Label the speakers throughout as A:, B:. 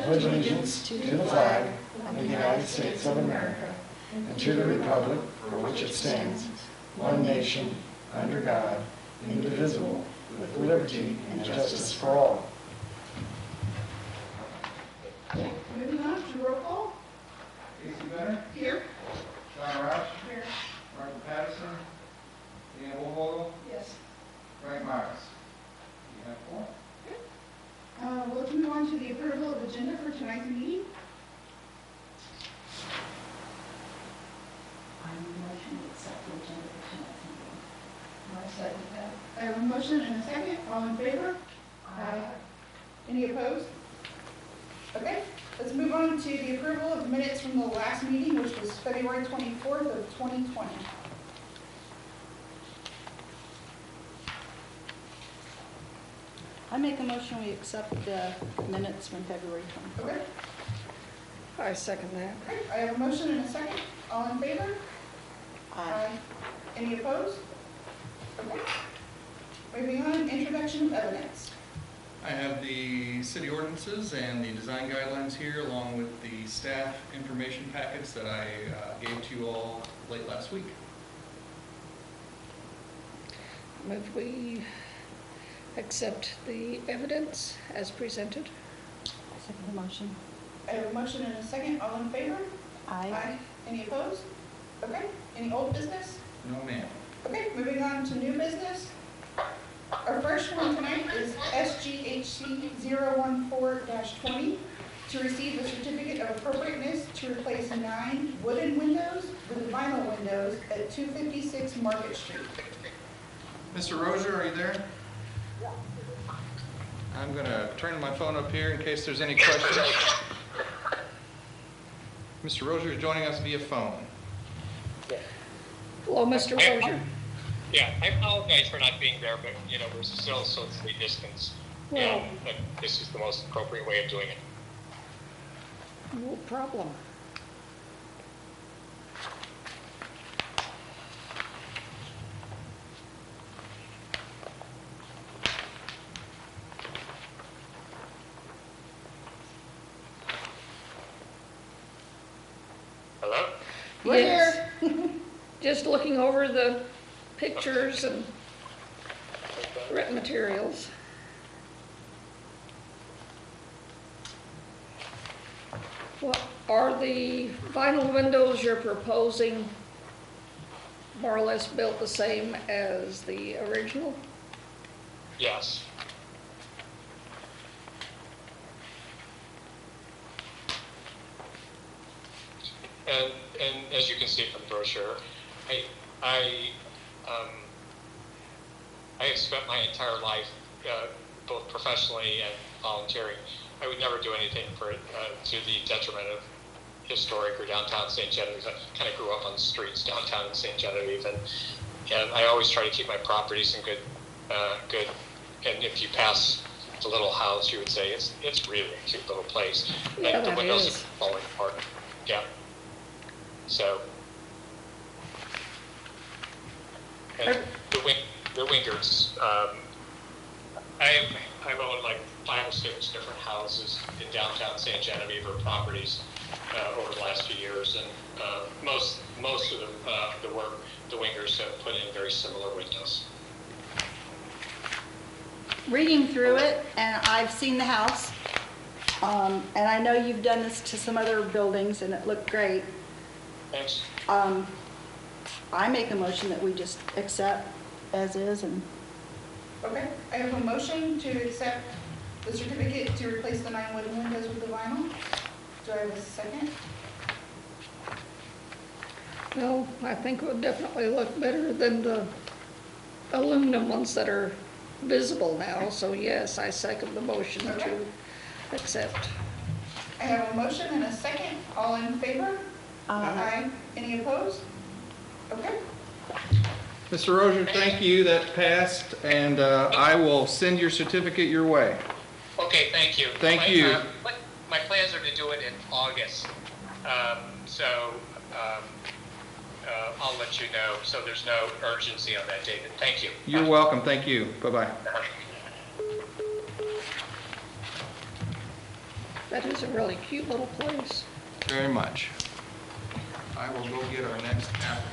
A: pledge allegiance to the flag of the United States of America and to the republic for which it stands, one nation, under God, indivisible, with liberty and justice for all.
B: Moving on to roll call.
C: Casey Bennett.
B: Here.
C: John Roush.
B: Here.
C: Martha Patterson. Dan Woolvogel.
B: Yes.
C: Frank Myers. You have four.
B: Let's move on to the approval of agenda for tonight's meeting.
D: I motion to accept the agenda for tonight's meeting.
B: I second that. I have a motion and a second. All in favor? Aye. Any opposed? Okay, let's move on to the approval of minutes from the last meeting, which was February 24th of 2020.
D: I make a motion we accept the minutes from February 24th.
B: Okay.
E: I second that.
B: Okay, I have a motion and a second. All in favor?
D: Aye.
B: Any opposed? Okay. Moving on, introduction of evidence.
F: I have the city ordinances and the design guidelines here, along with the staff information packets that I gave to you all late last week.
E: Move we accept the evidence as presented.
D: I second the motion.
B: I have a motion and a second. All in favor?
D: Aye.
B: Any opposed? Okay. Any old business?
F: No, ma'am.
B: Okay, moving on to new business. Our first one tonight is SGHC 014-20 to receive a certificate of appropriateness to replace 9 wooden windows with vinyl windows at 256 Market Street.
F: Mr. Rozier, are you there? I'm going to turn my phone up here in case there's any questions. Mr. Rozier is joining us via phone.
E: Hello, Mr. Rozier.
G: Yeah, I apologize for not being there, but you know, we're still socially distanced.
E: Well,
G: But this is the most appropriate way of doing it.
E: no problem.
G: Hello?
B: We're
E: Yes. Just looking over the pictures and written materials. What are the vinyl windows you're proposing more or less built the same as the original?
G: Yes. And as you can see from the brochure, I have spent my entire life, both professionally and volunteering. I would never do anything for to the detriment of historic or downtown St. Genevieve. I kind of grew up on the streets downtown in St. Genevieve, and I always try to keep my properties in good. And if you pass the little house, you would say it's really a cute little place.
E: Yeah,
G: And the
E: that
G: windows
E: is.
G: are falling apart. Yeah. So. And the wingers. I've owned like 5 or 6 different houses in downtown St. Genevieve or properties over the last few years, and most of the wingers have put in very similar windows.
D: Reading through it, and I've seen the house, and I know you've done this to some other buildings, and it looked great.
G: Thanks.
D: I make a motion that we just accept as is, and
B: Okay, I have a motion to accept the certificate to replace the 9 wooden windows with the vinyl. Do I have a second?
E: Well, I think it would definitely look better than the aluminum ones that are visible now. So yes, I second the motion to accept.
B: I have a motion and a second. All in favor? Aye. Any opposed? Okay.
F: Mr. Rozier, thank you. That passed, and I will send your certificate your way.
G: Okay, thank you.
F: Thank you.
G: My plans are to do it in August, so I'll let you know. So there's no urgency on that, David. Thank you.
F: You're welcome. Thank you. Bye-bye.
E: That is a really cute little place.
F: Very much. I will go get our next applicant.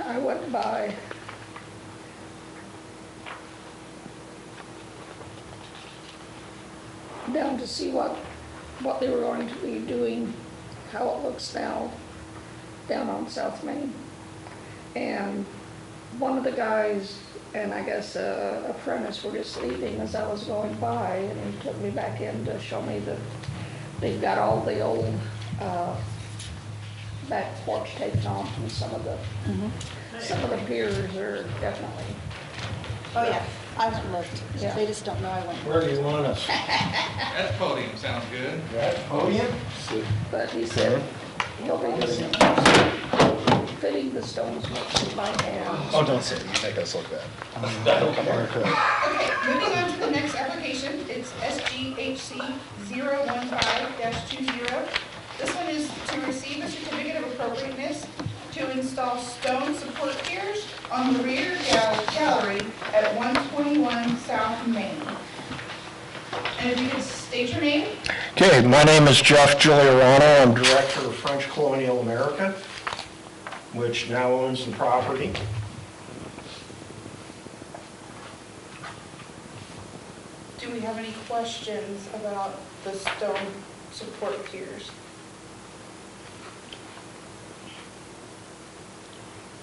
E: I went by down to see what they were going to be doing, how it looks now down on South Main. And one of the guys, and I guess a apprentice, were just leaving as I was going by, and he took me back in to show me that they've got all the old back porch taken off, and some of the piers are definitely.
D: Oh, yeah, I've looked.
E: Yeah.
D: They just don't know I went.
A: Where do you want us?
F: That podium sounds good.
A: That podium?
E: But he said he'll be doing fitting the stones by hand.
H: Oh, don't say it. You make us look bad.
B: Okay, moving on to the next application, it's SGHC 015-20. This one is to receive a certificate of appropriateness to install stone support piers on the rear gallery at 121 South Main. And if you could state your name.
A: Okay, my name is Jeff Giuliano. I'm Director of French Colonial America, which now owns the property.
B: Do we have any questions about the stone support piers?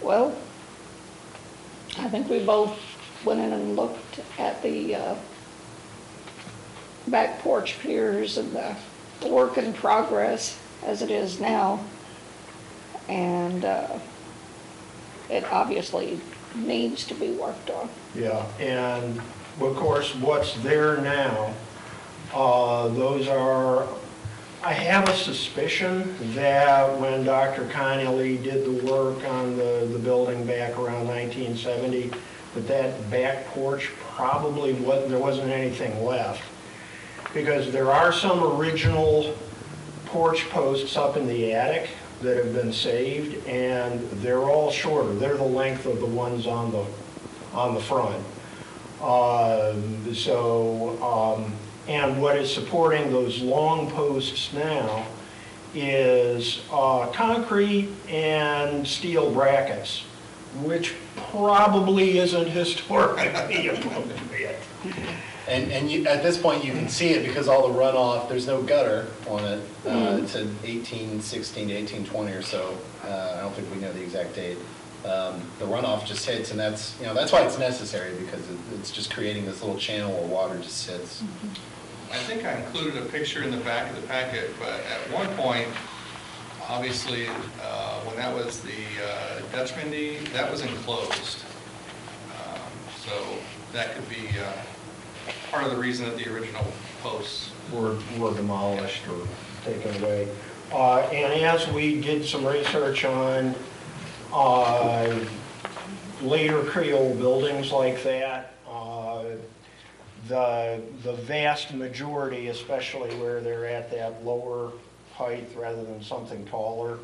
E: Well, I think we both went in and looked at the back porch piers and the work in progress as it is now. And it obviously needs to be worked on.
A: Yeah, and of course, what's there now, those are, I have a suspicion that when Dr. Connolly did the work on the building back around 1970, that back porch probably there wasn't anything left. Because there are some original porch posts up in the attic that have been saved, and they're all shorter. They're the length of the ones on the front. And what is supporting those long posts now is concrete and steel brackets, which probably isn't historically appropriate.
H: And you, at this point, you can see it because all the runoff, there's no gutter on it. It's an 1816 to 1820 or so. I don't think we know the exact date. The runoff just hits, and that's why it's necessary, because it's just creating this little channel where water just sits.
F: I think I included a picture in the back of the packet, but at one point, obviously, when that was the Dutch Mindy, that was enclosed. So that could be part of the reason that the original posts
A: were demolished or taken away. And as we did some research on later Creole buildings like that, the vast majority, especially where they're at that lower height rather than something taller,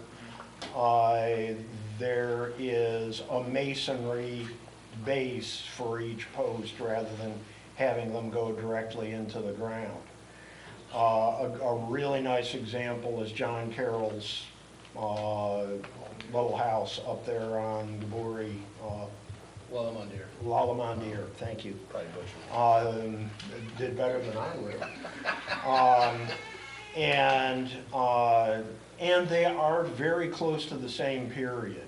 A: there is a masonry base for each post rather than having them go directly into the ground. A really nice example is John Carroll's little house up there on Gaburi. Lalamondier, thank you.
H: Probably butchered.
A: Did better than I would. And they are very close to the same period.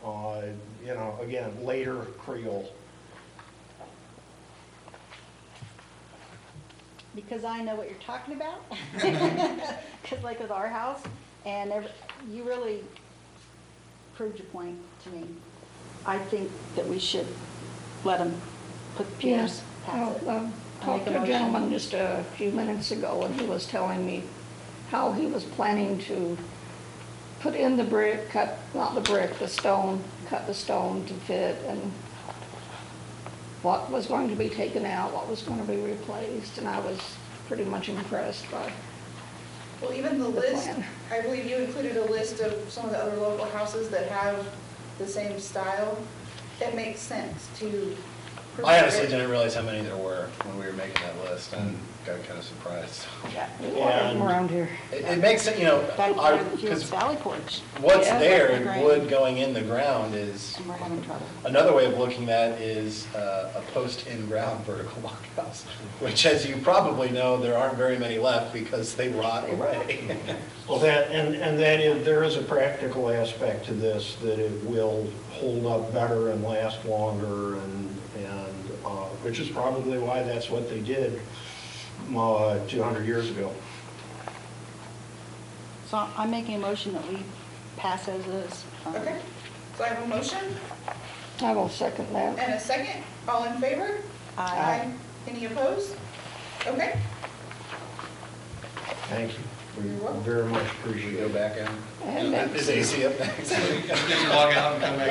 A: Again, later Creole.
D: Because I know what you're talking about. Because like with our house, and you really proved your point to me. I think that we should let them put the piers past it.
E: I talked to a gentleman just a few minutes ago, and he was telling me how he was planning to put in the brick, cut the stone to fit, and what was going to be taken out, what was going to be replaced, and I was pretty much impressed by
B: Well, even the list,
E: plan.
B: I believe you included a list of some of the other local houses that have the same style. it makes sense to.
H: I honestly didn't realize how many there were when we were making that list, and got kind of surprised.
E: A lot of them around here.
H: It makes sense, you know,
D: Back
H: our,
D: to the
H: because
D: Valley Porch,
H: what's
D: Yeah.
H: there,
D: Right.
H: wood going in the ground is,
D: and we're having trouble.
H: another way of looking at it is a post-in-ground vertical blockhouse, which, as you probably know, there aren't very many left because they rot away.
A: Well, that, and that is, there is a practical aspect to this, that it will hold up better and last longer, and which is probably why that's what they did 200 years ago.
D: So I'm making a motion that we pass as is.
B: Okay, so I have a motion
E: I will second that.
B: and a second. All in favor?
D: Aye.
B: Any opposed? Okay,
A: Thank you. We
B: You're welcome.
A: very much
H: We
A: appreciate
H: go
A: it.
H: back
E: And
H: in.
E: next.
H: Is AC up next?
F: Just log out and come back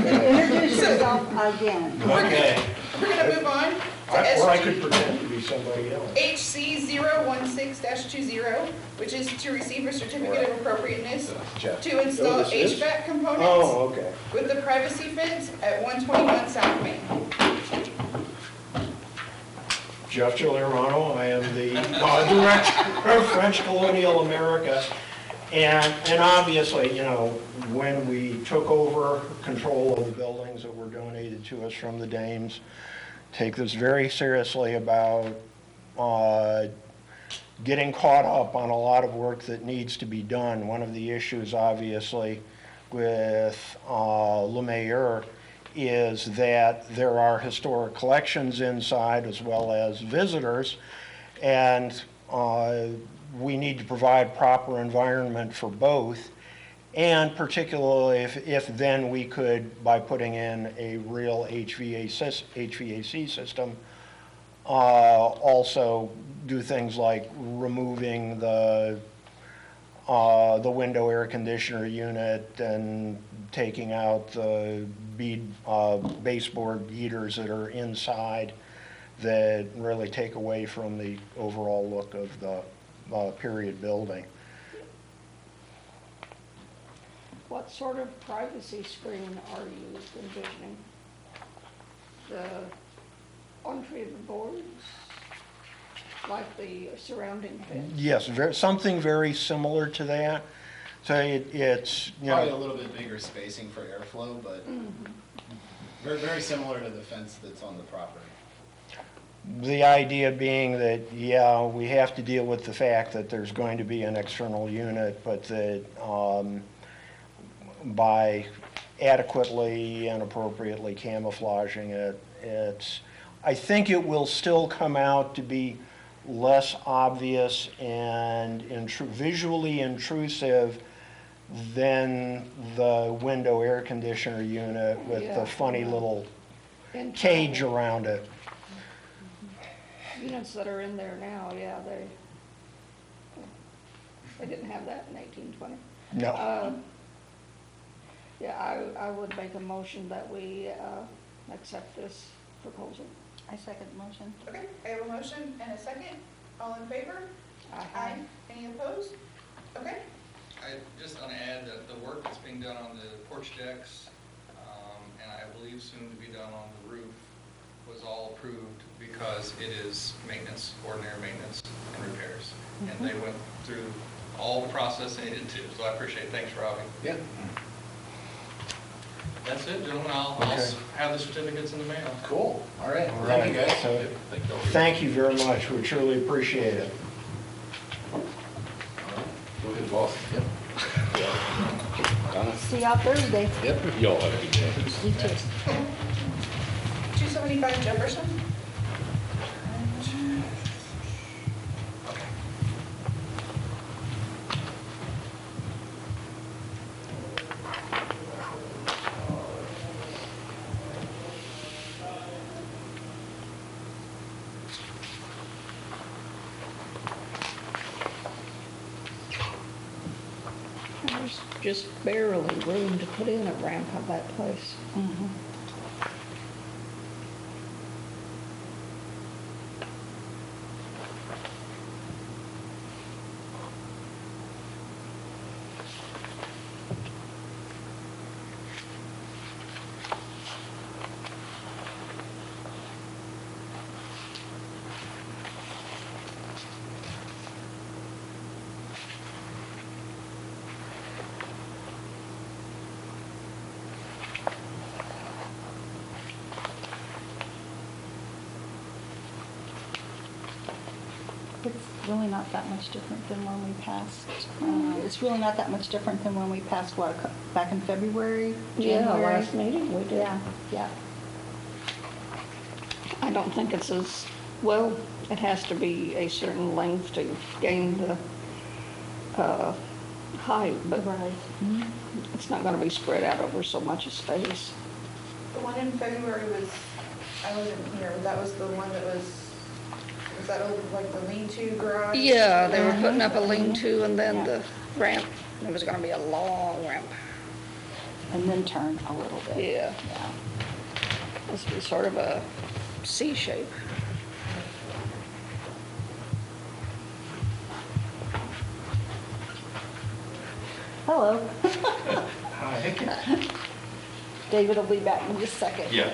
F: in.
D: Introduce yourself again.
A: Okay.
B: we're gonna move on to
A: Or I
B: SG.
A: could pretend to be somebody else.
B: HC 016-20, which is to receive a certificate of appropriateness
H: Jeff.
B: to install
A: this is?
B: HVAC components
A: Oh, okay.
B: with the privacy fence at 121 South Main.
A: Jeff Giuliano, I am the director of French Colonial America. And obviously, you know, when we took over control of the buildings that were donated to us from the Dames, take this very seriously about getting caught up on a lot of work that needs to be done. One of the issues, obviously, with Le Maire is that there are historic collections inside as well as visitors, and we need to provide proper environment for both, and particularly if then we could, by putting in a real HVAC system, also do things like removing the window air conditioner unit and taking out the baseboard heaters that are inside that really take away from the overall look of the period building.
E: What sort of privacy screen are you envisioning? The untreated boards, like the surrounding fence?
A: Yes, something very similar to that. So it's, you
H: Probably a
A: know,
H: little bit bigger spacing for airflow, but very, very similar to the fence that's on the property.
A: the idea being that, yeah, we have to deal with the fact that there's going to be an external unit, but that by adequately and appropriately camouflaging it, I think it will still come out to be less obvious and visually intrusive than the window air conditioner unit with
E: Yeah.
A: the funny little
E: Internal
A: cage around it.
E: Units that are in there now, yeah, they didn't have that in 1820.
A: No.
E: Yeah, I would make a motion that we accept this proposal.
D: I second the motion.
B: Okay, I have a motion and a second. All in favor?
E: Aye.
B: Any opposed? Okay,
F: I just want to add that the work that's being done on the porch decks, and I believe soon to be done on the roof, was all approved because it is maintenance, ordinary maintenance and repairs. And they went through all the process they needed to, so I appreciate it. Thanks, Robbie.
H: Yeah.
F: That's it, gentlemen. I'll
A: Okay.
F: have the certificates in the mail.
H: Cool, all right,
A: All
H: thank you
A: right.
H: guys.
A: So, thank you very much. We truly appreciate it.
I: Go ahead, boss. Yep.
D: See y'all Thursday.
I: Yep. Y'all have a good day.
D: You too.
B: 275 Jefferson.
E: There's just barely room to put in a ramp at that place.
D: really not that much different than when we passed, it's really not that much different than when we passed, what, back in February,
E: Yeah,
D: January?
E: last meeting we did.
D: Yeah, yeah.
E: I don't think it's as, well, it has to be a certain length to gain the height, but
D: Right.
E: it's not gonna be spread out over so much space.
B: The one in February was, I wasn't here, but that was the one that was that old, like the lean-to garage?
E: Yeah, they were putting up a lean-to and then
D: Yeah.
E: the ramp, it was gonna be a long ramp.
D: And then turn a little bit.
E: Yeah.
D: Yeah.
E: This was sort of a C shape.
D: Hello.
I: Hi.
D: David will be back in just a second.
I: Yeah.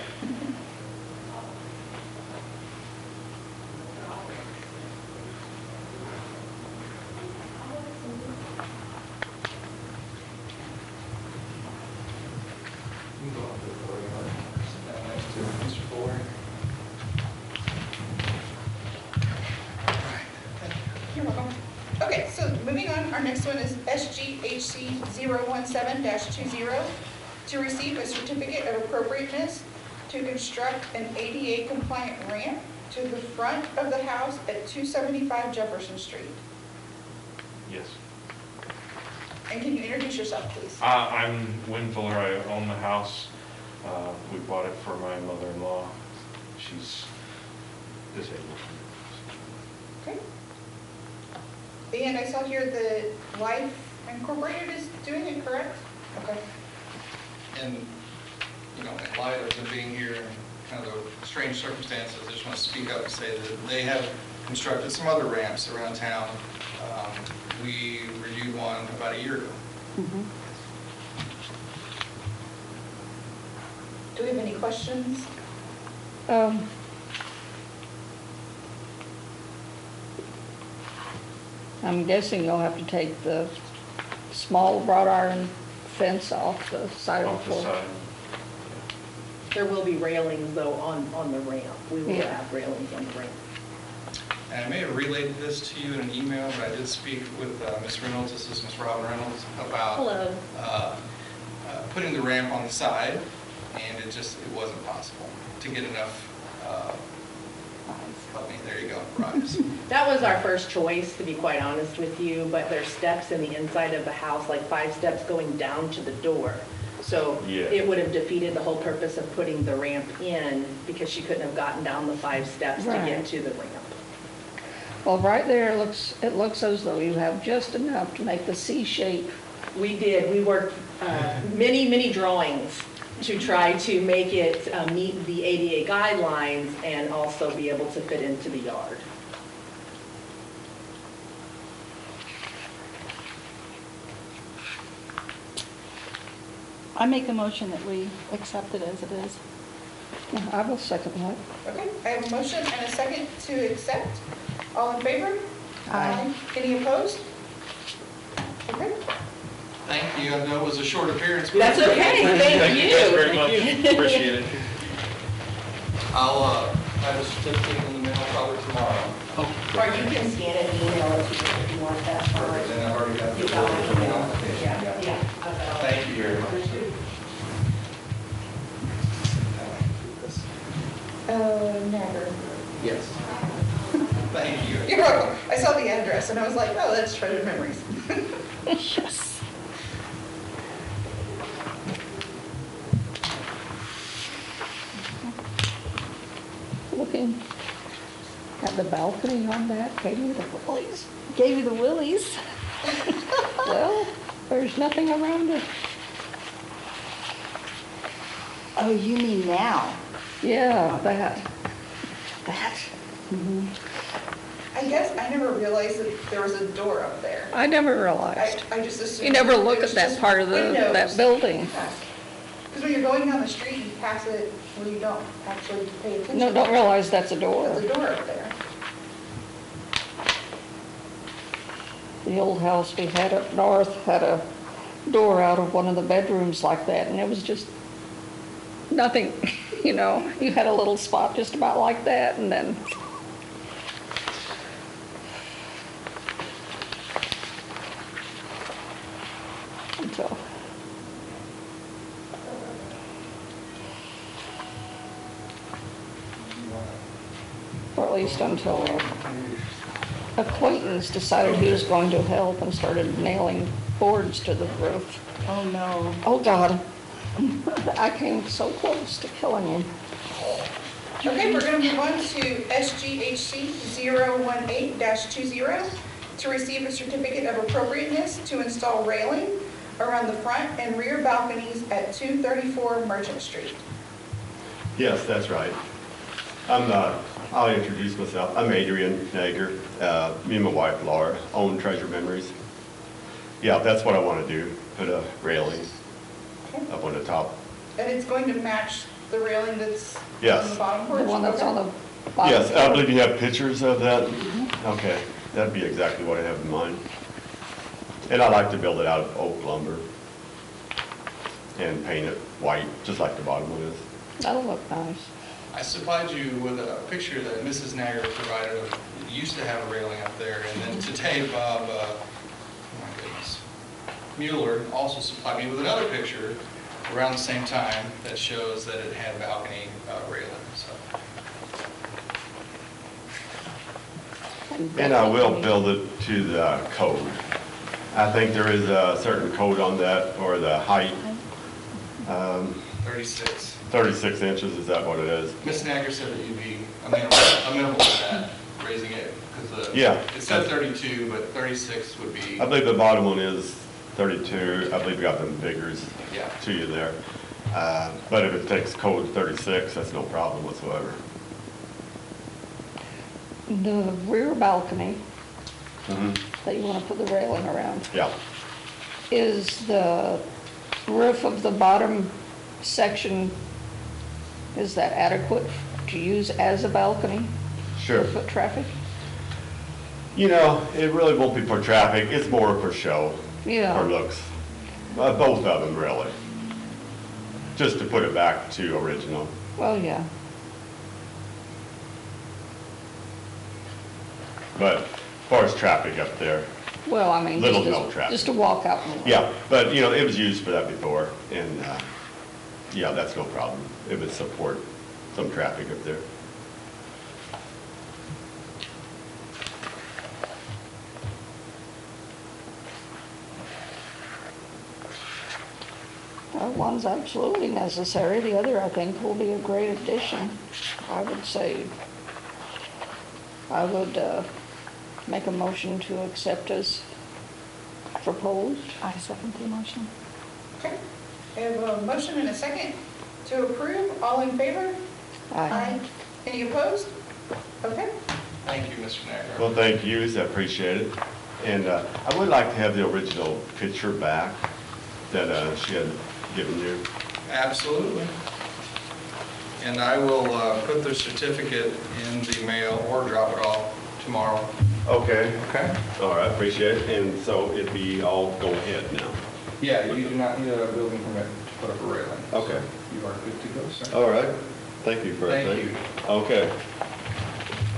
F: You can go up to the podium, sit down next to Mr. Fuller.
B: You're welcome. Okay, so moving on, our next one is SGHC 017-20, to receive a certificate of appropriateness to construct an ADA compliant ramp to the front of the house at 275 Jefferson Street.
J: Yes.
B: And can you introduce yourself, please?
J: I'm Wynn Fuller. I own the house. We bought it for my mother-in-law. She's disabled.
B: Okay. And I saw here that Life Incorporated is doing it, correct? Okay.
F: And, you know, in light of them being here and kind of the strange circumstances, I just want to speak up and say that they have constructed some other ramps around town. We reviewed one about a year ago.
D: Mhm.
B: Do we have any questions?
E: I'm guessing you'll have to take the small wrought iron fence off the side of
J: Off
E: the
J: the
E: floor.
J: side.
K: There will be railings though on the ramp. We will
E: Yeah.
K: have railings on the ramp.
F: And I may have relayed this to you in an email, but I did speak with Ms. Reynolds, this is Ms. Robin Reynolds, about
K: Hello.
F: putting the ramp on the side, and it wasn't possible to get enough, help me, there you go, rise.
K: That was our first choice, to be quite honest with you, but there's steps in the inside of the house, like 5 steps going down to the door. So
J: Yeah.
K: it would have defeated the whole purpose of putting the ramp in because she couldn't have gotten down the 5 steps to
E: Right.
K: get to the ramp.
E: Well, right there, it looks as though you have just enough to make the C shape.
K: We did. We worked many drawings to try to make it meet the ADA guidelines and also be able to fit into the yard.
D: I make a motion that we accept it as it is.
E: I will second that.
B: Okay, I have a motion and a second to accept. All in favor?
D: Aye.
B: Any opposed? Okay.
F: Thank you, I know it was a short appearance. but-
K: That's okay. Thank you.
J: guys very much. Appreciate it.
F: I'll have a certificate in the mail probably tomorrow.
K: Or you can scan it and email it to me if you want that.
F: Perfect, and I've already got the
K: You got it,
F: application.
K: yeah, yeah.
F: Thank you very much.
B: Never.
F: Yes. Thank you.
B: You're welcome. I saw the address and I was like, oh, that's treasured memories.
D: Yes.
E: Looking at the balcony on that, gave me the willies.
D: Gave you the willies.
E: Well, there's nothing around it.
D: Oh, you mean now?
E: Yeah, that.
B: I guess I never realized that there was a door up there.
E: I never realized.
B: I just assumed.
E: You never
B: it
E: look
B: was
E: at that
B: just
E: part of that building.
B: Because when you're going down the street, you pass it where you don't actually pay attention.
E: No, don't realize that's a door.
B: There's a door up there.
E: The old house we had up north had a door out of one of the bedrooms like that, and it was just nothing, you know. You had a little spot just about like that, and then until, or at least until an acquaintance decided he was going to help and started nailing boards to the roof.
D: Oh, no.
E: Oh, God. I came so close to killing him.
B: Okay, we're going to move on to SGHC 018-20 to receive a certificate of appropriateness to install railing around the front and rear balconies at 234 Merchant Street.
L: Yes, that's right. I'll introduce myself. I'm Adrian Nager. Me and my wife Laura own Treasure Memories. Yeah, that's what I want to do, put a railing up on the top.
B: And it's going to match the railing that's
L: Yes.
B: on the bottom porch?
E: The one that's
B: Okay.
E: on the bottom.
L: Yes, I believe you have pictures of that. Okay, that'd be exactly what I have in mind. And I like to build it out of oak lumber and paint it white, just like the bottom one is.
E: That'll look nice.
F: I supplied you with a picture that Mrs. Nager provided of, used to have a railing up there, and then today Bob, oh my goodness, Mueller also supplied me with another picture around the same time that shows that it had balcony railing, so.
L: And I will build it to the code. I think there is a certain code on that, or the height.
F: 36.
L: 36 inches, is that what it is?
F: Ms. Nager said that you'd be amenable to that, raising it, because
L: Yeah.
F: it said 32, but 36 would be,
L: I believe the bottom one is 32. I believe we got them figures
F: yeah.
L: to you there. But if it takes code 36, that's no problem whatsoever.
E: The rear balcony
L: Mhm.
E: that you want to put the railing around,
L: Yeah.
E: is the roof of the bottom section, is that adequate to use as a balcony?
L: Sure.
E: For foot traffic?
L: You know, it really won't be for traffic. It's more for show,
E: Yeah.
L: or looks. Both of them, really. Just to put it back to original.
E: Well, yeah.
L: But as far as traffic up there,
E: Well, I mean,
L: Little
E: just
L: no traffic.
E: just to walk out. and-
L: yeah. But, you know, it was used for that before, and, yeah, that's no problem. It would support some traffic up there.
E: Well, one's absolutely necessary, the other, I think, will be a great addition. I would say, I would make a motion to accept as proposed.
D: I second the motion.
B: Okay, we have a motion and a second to approve. All in favor?
E: Aye.
B: Any opposed? Okay.
F: Thank you, Mr. Nager.
L: Well, thank you, I appreciate it. And I would like to have the original picture back that she had given you.
F: Absolutely. And I will put the certificate in the mail or drop it off tomorrow.
L: Okay.
F: Okay?
L: All right, appreciate it. And so it'd be all go ahead now.
F: Yeah, you do not need a building permit to put up a railing.
L: Okay.
F: You are good to go, sir.
L: All right. Thank you for
F: Thank
L: everything.
F: you.
L: Okay.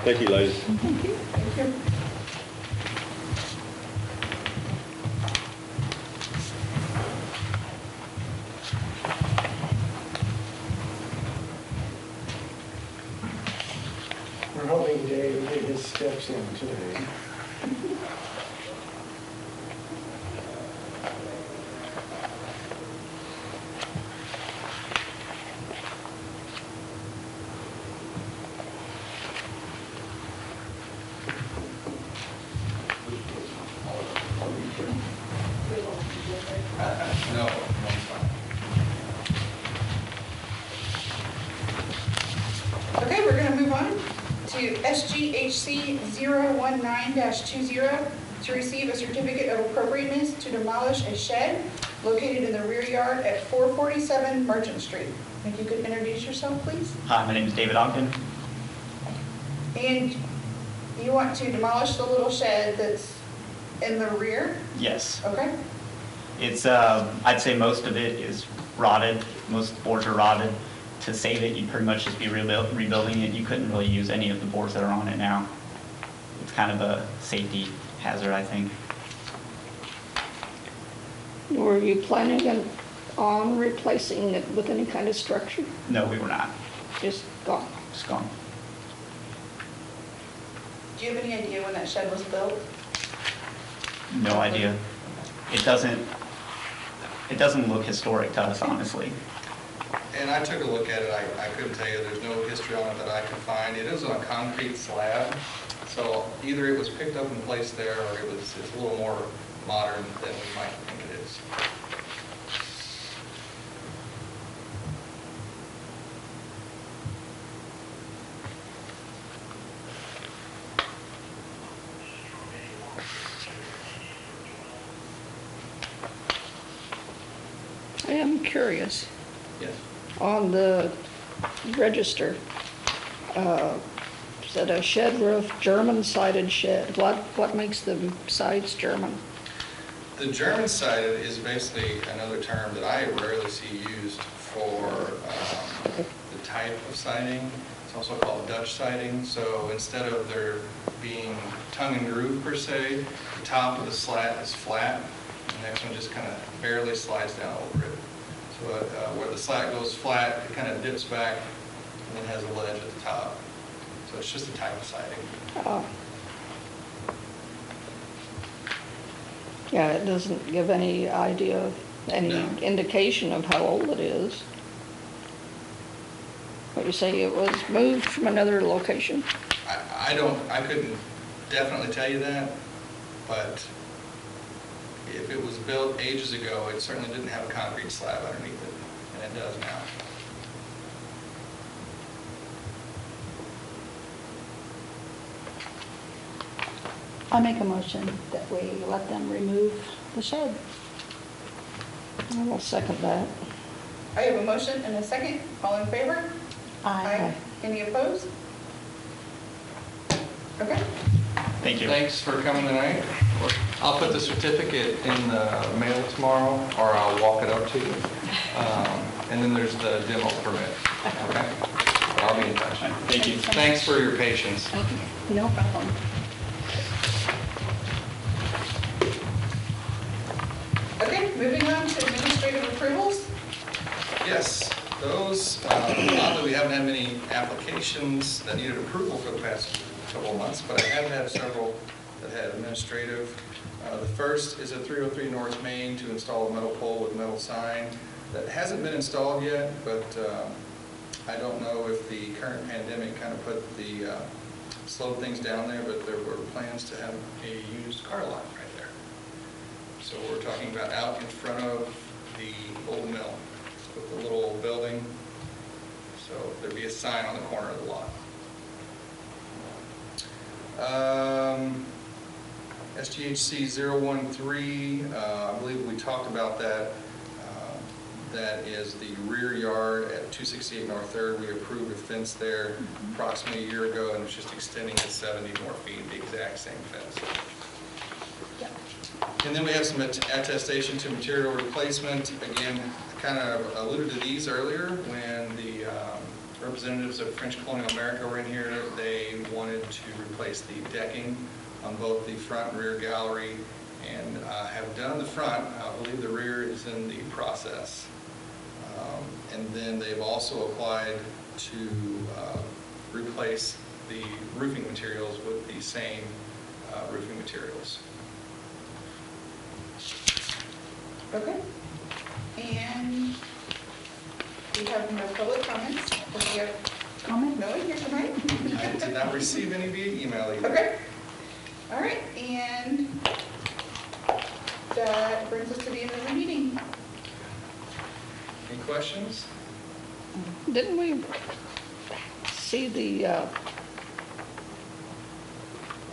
L: Thank you, ladies.
B: Thank you.
A: We're hoping Dave will get his steps in today.
F: No, it's fine.
B: Okay, we're going to move on to SGHC 019-20 to receive a certificate of appropriateness to demolish a shed located in the rear yard at 447 Merchant Street. If you could introduce yourself, please.
M: Hi, my name is David Ogden.
B: And you want to demolish the little shed that's in the rear?
M: Yes.
B: Okay.
M: It's, I'd say most of it is rotted. Most boards are rotted. To save it, you'd pretty much just be rebuilding it. You couldn't really use any of the boards that are on it now. It's kind of a safety hazard, I think.
E: Were you planning on replacing it with any kind of structure?
M: No, we were not.
E: Just gone?
M: Just gone.
B: Do you have any idea when that shed was built?
M: No idea. It doesn't look historic to us, honestly.
F: And I took a look at it, I couldn't tell you, there's no history on it that I could find. It is on a concrete slab, so either it was picked up and placed there, or it's a little more modern than we might think it is.
E: I am curious.
F: Yes.
E: On the register, said a shed roof, German-sided shed. What makes the sides German?
F: The German-sided is basically another term that I rarely see used for the type of siding. It's also called Dutch siding. So instead of there being tongue and groove per se, the top of the slat is flat. The next one just kind of barely slides down over it. So where the slat goes flat, it kind of dips back and then has a ledge at the top. So it's just a type of siding.
E: Yeah, it doesn't give any idea, any
F: No.
E: indication of how old it is. But you say it was moved from another location?
F: I couldn't definitely tell you that, but if it was built ages ago, it certainly didn't have a concrete slab underneath it, and it does now.
D: I make a motion that we let them remove the shed.
E: I will second that.
B: I have a motion and a second. All in favor?
D: Aye.
B: Any opposed? Okay.
M: Thank you.
F: Thanks for coming tonight. I'll put the certificate in the mail tomorrow, or I'll walk it up to you. And then there's the demo permit, okay? I'll be in touch.
M: Thank you.
F: Thanks for your patience.
D: No problem.
B: Okay, moving on to administrative approvals.
F: Yes, those, oddly, we haven't had many applications that needed approval for the past couple of months, but I have had several that had administrative. The first is at 303 North Main to install a metal pole with metal sign. That hasn't been installed yet, but I don't know if the current pandemic kind of put the, slowed things down there, but there were plans to have a used car lot right there. So we're talking about out in front of the old mill with the little building. So there'd be a sign on the corner of the lot. SGHC 013, I believe we talked about that. That is the rear yard at 268 North 3rd. We approved a fence there approximately a year ago, and it's just extending it 70 more feet, the exact same fence. And then we have some attestation to material replacement. Again, I kind of alluded to these earlier when the representatives of French Colonial America were in here. They wanted to replace the decking on both the front and rear gallery, and have done the front. I believe the rear is in the process. And then they've also applied to replace the roofing materials with the same roofing materials.
B: Okay. And we have no public comments. We have
D: Comment?
B: no one here tonight.
F: I did not receive any via email either.
B: Okay. All right, and that brings us to the end of the meeting.
F: Any questions?
E: Didn't we see the,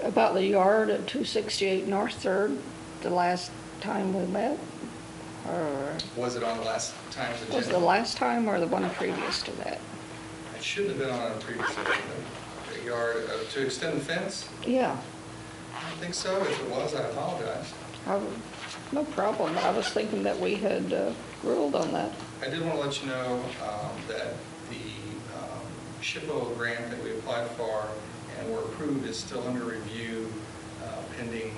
E: about the yard at 268 North 3rd the last time we met? Or
F: Was it on the last time's agenda?
E: was the last time or the one previous to that?
F: It shouldn't have been on a previous agenda. The yard, to extend the fence?
E: Yeah,
F: I don't think so. If it was, I apologize.
E: no problem. I was thinking that we had ruled on that.
F: I did want to let you know that the SHPO grant that we applied for and were approved is still under review pending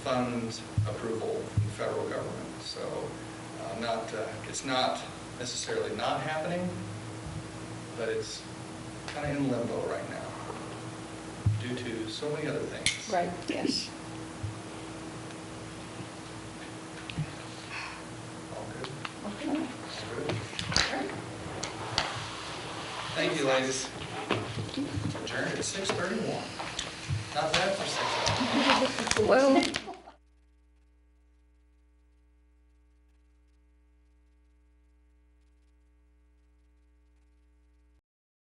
F: funds approval from the federal government. So it's not necessarily not happening, but it's kind of in limbo right now due to so many other things.
E: Right, yes.
F: All good?
E: Okay.
F: Good. Thank you, ladies. Adjourned at 6:31. Not bad for 6 hours.
E: Well,